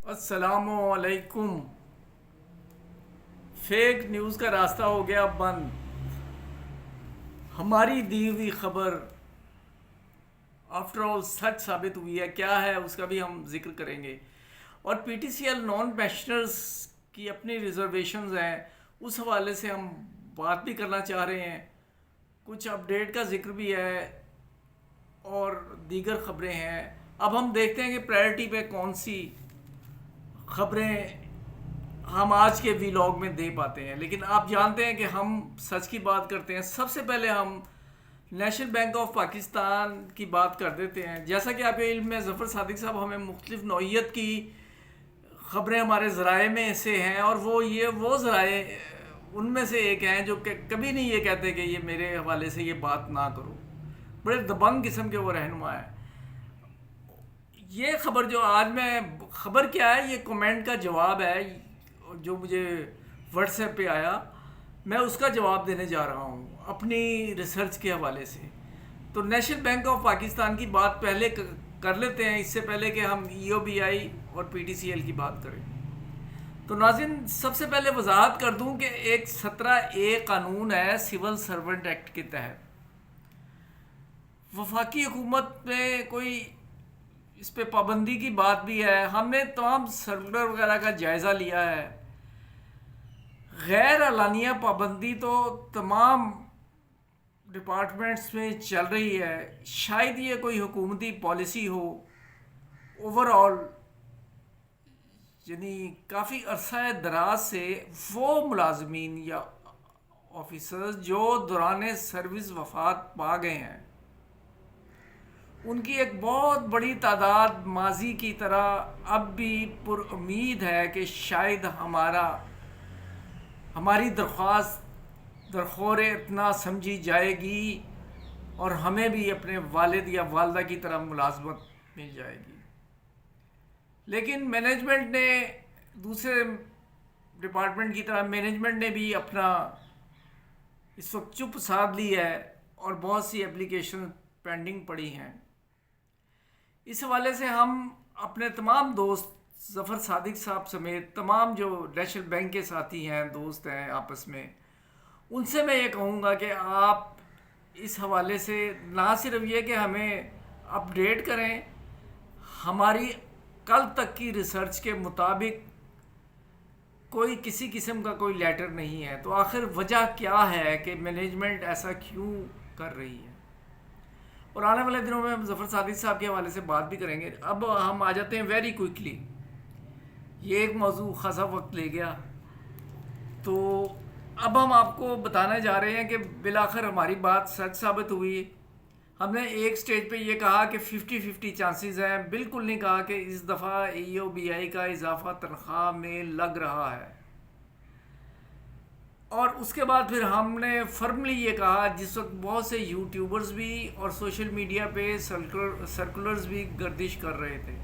السلام علیکم۔ Fake news کا راستہ ہو گیا بند۔ ہماری دی ہوئی خبر آفٹر آل سچ ثابت ہوئی ہے، کیا ہے اس کا بھی ہم ذکر کریں گے۔ اور P T C L non pensioners کی اپنی ریزرویشنز ہیں، اس حوالے سے ہم بات بھی کرنا چاہ رہے ہیں، کچھ اپڈیٹ کا ذکر بھی ہے اور دیگر خبریں ہیں۔ اب ہم دیکھتے ہیں کہ پرائرٹی پہ کون سی خبریں ہم آج کے ویلاگ میں دے پاتے ہیں، لیکن آپ جانتے ہیں کہ ہم سچ کی بات کرتے ہیں۔ سب سے پہلے ہم نیشنل بینک آف پاکستان کی بات کر دیتے ہیں۔ جیسا کہ آپ کے علم میں ظفر صادق صاحب ہمیں مختلف نوعیت کی خبریں ہمارے ذرائع میں سے ہیں، اور وہ ذرائع ان میں سے ایک ہیں جو کہ کبھی نہیں یہ کہتے کہ یہ میرے حوالے سے یہ بات نہ کرو، بڑے دبنگ قسم کے وہ رہنما ہیں۔ یہ خبر جو آج میں خبر کیا ہے، یہ کومنٹ کا جواب ہے جو مجھے واٹس ایپ پہ آیا، میں اس کا جواب دینے جا رہا ہوں اپنی ریسرچ کے حوالے سے۔ تو نیشنل بینک آف پاکستان کی بات پہلے کر لیتے ہیں، اس سے پہلے کہ ہم ای او بی آئی اور پی ٹی سی ایل کی بات کریں۔ تو ناظرین، سب سے پہلے وضاحت کر دوں کہ ایک 17A قانون ہے سول سرونٹ ایکٹ کے تحت۔ وفاقی حکومت میں کوئی اس پہ پابندی کی بات بھی ہے۔ ہم نے تمام سرکولر وغیرہ کا جائزہ لیا ہے۔ غیر اعلانیہ پابندی تو تمام ڈپارٹمنٹس میں چل رہی ہے، شاید یہ کوئی حکومتی پالیسی ہو اوور آل، یعنی کافی عرصہ دراز سے وہ ملازمین یا آفیسرز جو دوران سروس وفات پا گئے ہیں، ان کی ایک بہت بڑی تعداد ماضی کی طرح اب بھی پر امید ہے کہ شاید ہماری درخواست درخور اتنا سمجھی جائے گی اور ہمیں بھی اپنے والد یا والدہ کی طرح ملازمت مل جائے گی۔ لیکن مینجمنٹ نے، دوسرے ڈپارٹمنٹ کی طرح مینجمنٹ نے بھی اپنا اس وقت چپ سادھ لی ہے اور بہت سی اپلیکیشن پینڈنگ پڑی ہیں۔ اس حوالے سے ہم اپنے تمام دوست ظفر صادق صاحب سمیت تمام جو نیشنل بینک کے ساتھی ہیں، دوست ہیں آپس میں، ان سے میں یہ کہوں گا کہ آپ اس حوالے سے نہ صرف یہ کہ ہمیں اپڈیٹ کریں، ہماری کل تک کی ریسرچ کے مطابق کوئی کسی قسم کا کوئی لیٹر نہیں ہے، تو آخر وجہ کیا ہے کہ مینجمنٹ ایسا کیوں کر رہی ہے؟ اور آنے والے دنوں میں ہم ظفر صادق صاحب کے حوالے سے بات بھی کریں گے۔ اب ہم آ جاتے ہیں ویری کوئکلی، یہ ایک موضوع خاصا وقت لے گیا، تو اب ہم آپ کو بتانے جا رہے ہیں کہ بالآخر ہماری بات سچ ثابت ہوئی۔ ہم نے ایک سٹیج پہ یہ کہا کہ 50-50 چانسز ہیں، بالکل نہیں کہا کہ اس دفعہ ای او بی آئی کا اضافہ تنخواہ میں لگ رہا ہے۔ اور اس کے بعد پھر ہم نے فرملی یہ کہا، جس وقت بہت سے یوٹیوبرز بھی اور سوشل میڈیا پہ سرکولرز بھی گردش کر رہے تھے،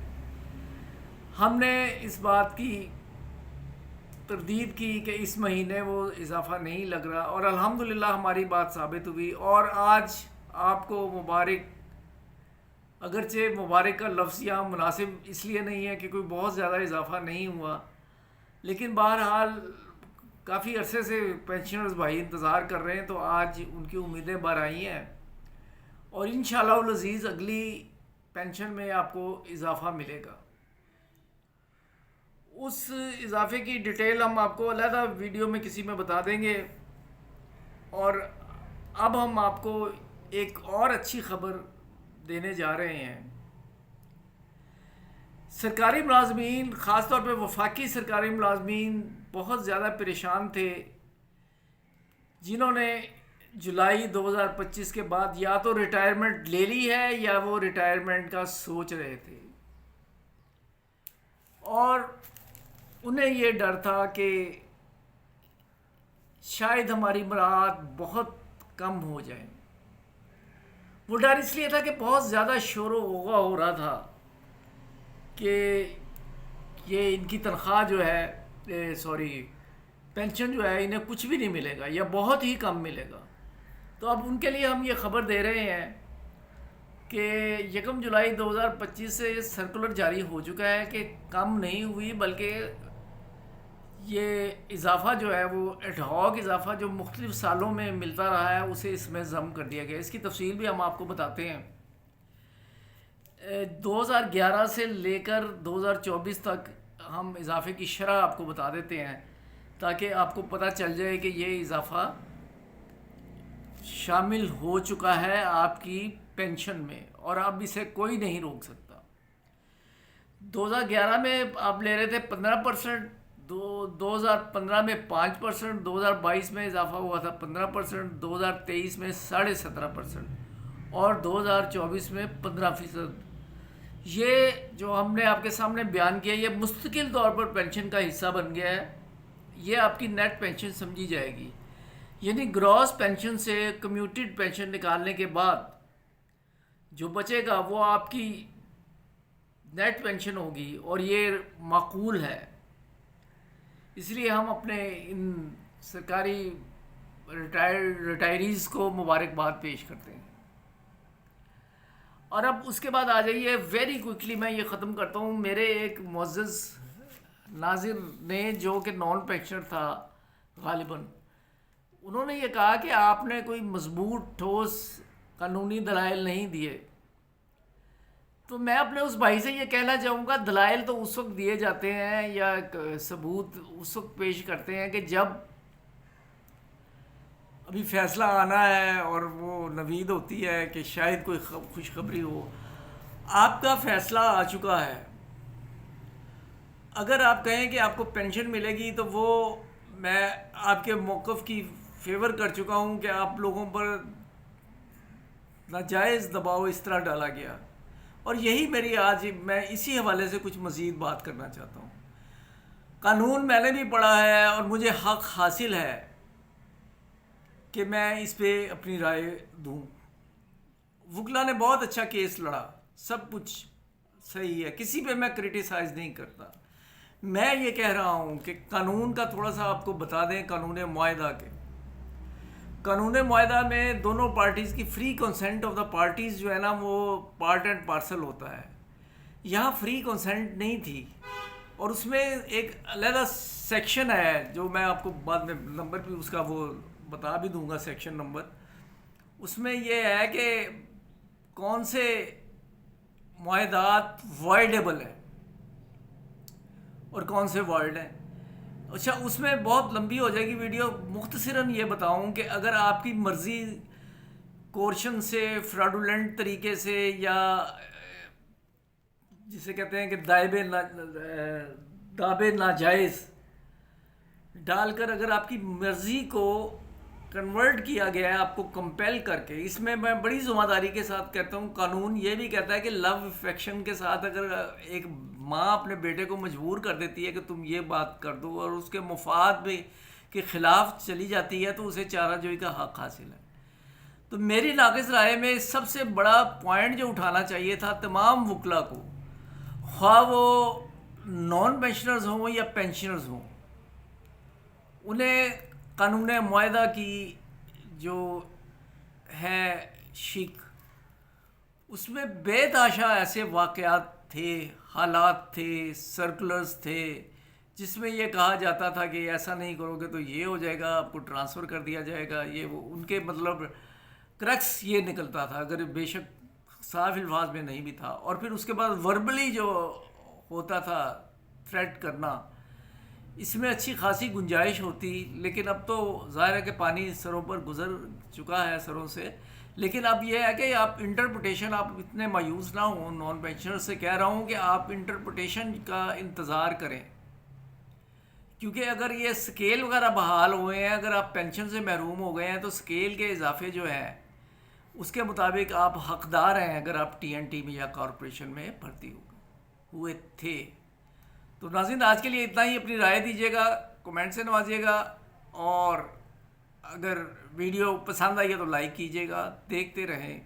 ہم نے اس بات کی تردید کی کہ اس مہینے وہ اضافہ نہیں لگ رہا، اور الحمدللہ ہماری بات ثابت ہوئی۔ اور آج آپ کو مبارک، اگرچہ مبارک کا لفظ یہاں مناسب اس لیے نہیں ہے کہ کوئی بہت زیادہ اضافہ نہیں ہوا، لیکن بہرحال کافی عرصے سے پینشنرز بھائی انتظار کر رہے ہیں، تو آج ان کی امیدیں بر آئی ہیں، اور انشاءاللہ العزیز اگلی پینشن میں آپ کو اضافہ ملے گا۔ اس اضافے کی ڈیٹیل ہم آپ کو علیحدہ ویڈیو میں کسی میں بتا دیں گے۔ اور اب ہم آپ کو ایک اور اچھی خبر دینے جا رہے ہیں۔ سرکاری ملازمین، خاص طور پہ وفاقی سرکاری ملازمین بہت زیادہ پریشان تھے، جنہوں نے جولائی 2025 کے بعد یا تو ریٹائرمنٹ لے لی ہے یا وہ ریٹائرمنٹ کا سوچ رہے تھے، اور انہیں یہ ڈر تھا کہ شاید ہماری برآت بہت کم ہو جائے۔ وہ ڈر اس لیے تھا کہ بہت زیادہ شور و غوغا ہو رہا تھا کہ یہ ان کی تنخواہ جو ہے پینشن جو ہے انہیں کچھ بھی نہیں ملے گا یا بہت ہی کم ملے گا۔ تو اب ان کے لیے ہم یہ خبر دے رہے ہیں کہ 1 جولائی 2025 سے سرکولر جاری ہو چکا ہے کہ کم نہیں ہوئی، بلکہ یہ اضافہ جو ہے وہ ایڈ ہاک اضافہ جو مختلف سالوں میں ملتا رہا ہے اسے اس میں ضم کر دیا گیا۔ اس کی تفصیل بھی ہم آپ کو بتاتے ہیں۔ 2011 سے لے کر 2024 تک ہم اضافے کی شرح آپ کو بتا دیتے ہیں تاکہ آپ کو پتہ چل جائے کہ یہ اضافہ شامل ہو چکا ہے آپ کی پینشن میں، اور اب اسے کوئی نہیں روک سکتا۔ 2011 میں آپ لے رہے تھے 15%، 2015 میں 5%، 2022 میں اضافہ ہوا تھا 15%، 2023 میں 17.5% اور 2024 میں 15%۔ یہ جو ہم نے آپ کے سامنے بیان کیا یہ مستقل طور پر پینشن کا حصہ بن گیا ہے۔ یہ آپ کی نیٹ پینشن سمجھی جائے گی، یعنی گراس پینشن سے کمیوٹیڈ پینشن نکالنے کے بعد جو بچے گا وہ آپ کی نیٹ پینشن ہوگی، اور یہ معقول ہے۔ اس لیے ہم اپنے ان سرکاری ریٹائریز کو مبارکباد پیش کرتے ہیں۔ اور اب اس کے بعد آ جائیے، ویری کوئکلی میں یہ ختم کرتا ہوں۔ میرے ایک معزز ناظر نے جو کہ نان پینشنر تھا غالباً، انہوں نے یہ کہا کہ آپ نے کوئی مضبوط ٹھوس قانونی دلائل نہیں دیے۔ تو میں اپنے اس بھائی سے یہ کہنا چاہوں گا، دلائل تو اس وقت دیے جاتے ہیں یا ثبوت اس وقت پیش کرتے ہیں کہ جب ابھی فیصلہ آنا ہے اور وہ نوید ہوتی ہے کہ شاید کوئی خوشخبری ہو۔ آپ کا فیصلہ آ چکا ہے۔ اگر آپ کہیں کہ آپ کو پینشن ملے گی تو وہ میں آپ کے موقف کی فیور کر چکا ہوں کہ آپ لوگوں پر ناجائز دباؤ اس طرح ڈالا گیا، اور یہی میری آج میں اسی حوالے سے کچھ مزید بات کرنا چاہتا ہوں۔ قانون میں نے بھی پڑھا ہے اور مجھے حق حاصل ہے کہ میں اس پہ اپنی رائے دوں۔ وکلا نے بہت اچھا کیس لڑا، سب کچھ صحیح ہے، کسی پہ میں کرٹیسائز نہیں کرتا۔ میں یہ کہہ رہا ہوں کہ قانون کا تھوڑا سا آپ کو بتا دیں۔ قانون معاہدہ میں دونوں پارٹیز کی free consent of the parties جو ہے نا وہ پارٹ اینڈ پارسل ہوتا ہے۔ یہاں فری کنسنٹ نہیں تھی، اور اس میں ایک علیحدہ سیکشن ہے جو میں آپ کو بعد میں نمبر بھی اس کا وہ بتا بھی دوں گا، سیکشن نمبر۔ اس میں یہ ہے کہ کون سے معاہدات وائڈیبل ہیں اور کون سے وائڈ ہیں۔ اچھا، اس میں بہت لمبی ہو جائے گی ویڈیو، مختصراً یہ بتاؤں کہ اگر آپ کی مرضی کورشن سے، فراڈولنٹ طریقے سے، یا جسے کہتے ہیں کہ دابے ناجائز ڈال کر اگر آپ کی مرضی کو کنورٹ کیا گیا ہے آپ کو کمپیل کر کے، اس میں بڑی ذمہ داری کے ساتھ کہتا ہوں، قانون یہ بھی کہتا ہے کہ لو افیکشن کے ساتھ اگر ایک ماں اپنے بیٹے کو مجبور کر دیتی ہے کہ تم یہ بات کر دو، اور اس کے مفاد بھی کے خلاف چلی جاتی ہے، تو اسے چارہ جوئی کا حق حاصل ہے۔ تو میری ناقص رائے میں سب سے بڑا پوائنٹ جو اٹھانا چاہیے تھا تمام وکلا کو، خواہ وہ نان پینشنرز ہوں یا پینشنرز ہوں، انہیں قانون معاہدہ کی جو ہے شک، اس میں بے تحاشا ایسے واقعات تھے، حالات تھے، سرکولرز تھے جس میں یہ کہا جاتا تھا کہ ایسا نہیں کرو گے تو یہ ہو جائے گا، آپ کو ٹرانسفر کر دیا جائے گا، یہ وہ ان کے مطلب کرکس یہ نکلتا تھا، اگر بے شک صاف الفاظ میں نہیں بھی تھا۔ اور پھر اس کے بعد وربلی جو ہوتا تھا تھریٹ کرنا، اس میں اچھی خاصی گنجائش ہوتی، لیکن اب تو ظاہر ہے کہ پانی سروں پر گزر چکا ہے سروں سے۔ لیکن اب یہ ہے کہ آپ انٹرپریٹیشن، آپ اتنے مایوس نہ ہوں، نان پینشنر سے کہہ رہا ہوں کہ آپ انٹرپریٹیشن کا انتظار کریں، کیونکہ اگر یہ سکیل وغیرہ بحال ہوئے ہیں، اگر آپ پینشن سے محروم ہو گئے ہیں تو سکیل کے اضافے جو ہیں اس کے مطابق آپ حقدار ہیں اگر آپ ٹی این ٹی میں یا کارپوریشن میں بھرتی ہوئے تھے۔ تو ناظرین، آج کے لیے اتنا ہی۔ اپنی رائے دیجیے گا، کمنٹ سے نوازیے گا، اور اگر ویڈیو پسند آئی ہے تو لائک کیجیے گا۔ دیکھتے رہیں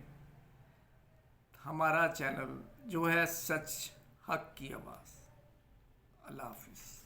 ہمارا چینل جو ہے سچ حق کی آواز۔ اللہ حافظ۔